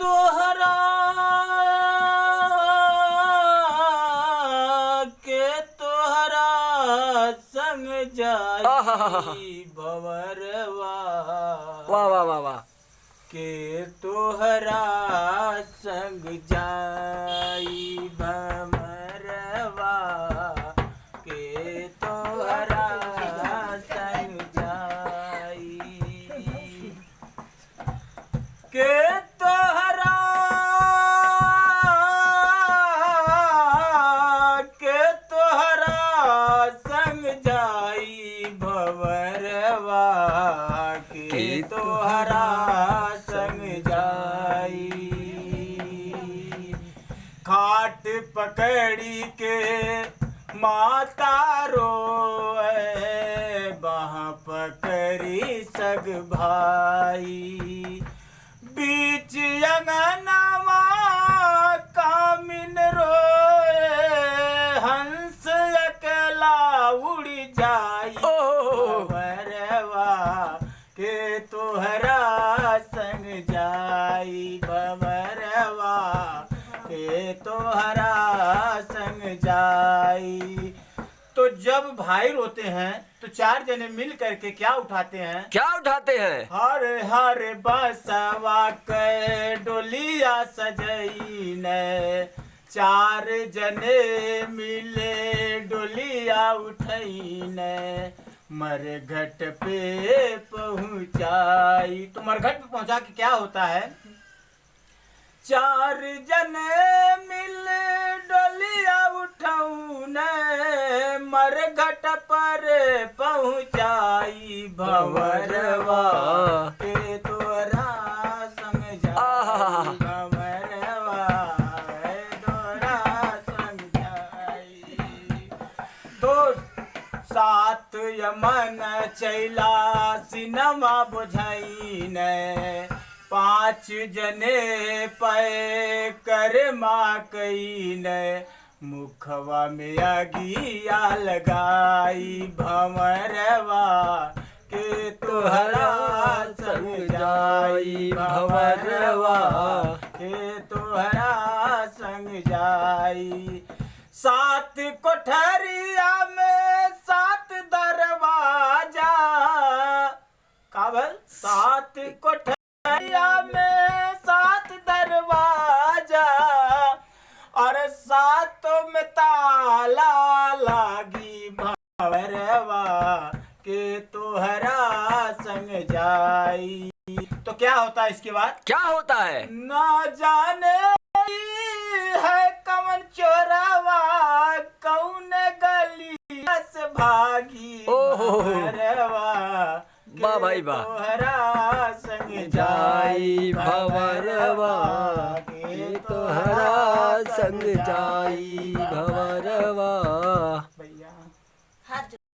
तोहरा के तोहरा संग जाई भंवरवा वाह वाह वाह वाह के तोहरा संग जाई भंवरवा के तोहरा संग जाई के तोहरा संग जाई भंवरवा के तोहरा संग जाई खाट पकड़ी के माता रोए बाह पकड़ी सग भाई बीच अंगनवा कामिन रोए हंस अकेला उड़ जाई भंवरवा के तोहरा संग जाई भंवरवा के तोहरा संग जाई। तो जब भाई रोते हैं तो चार जने मिल करके क्या उठाते हैं? क्या उठाते हैं? हर हर बसवा के डोलिया सजई ने चार जने मिले डोलिया उठई ने मरघट पे पहुंचाई। तो मरघट पे पहुंचा के क्या होता है? चार जने मिल डोलिया उठौन मरघट पर पहुंचाई भंवरवा के तोहरा संग जाई भंवरवा के तोहरा संग जाई। दो सात यमन चैला सिनमा बुझाई ने पांच जने पे कर माँ कई ने मुखवा में अगिया लगाई भंवरवा के तोहरा संग जाई भंवरवा के तोहरा संग जाई। सात कोठरिया में सात दरवाजा काबल सात कोठरिया में सात दरवाजा और सातों में ताला लागी भंवरवा के तोहरा संग जाई। तो क्या होता है इसके बाद? क्या होता है? ना जाने है कवन चोरवा कौन गली से भागी भंवरवा वाह भाई वाह तोहरा संग जाई भंवरवा के तोहरा संग जाई भंवरवा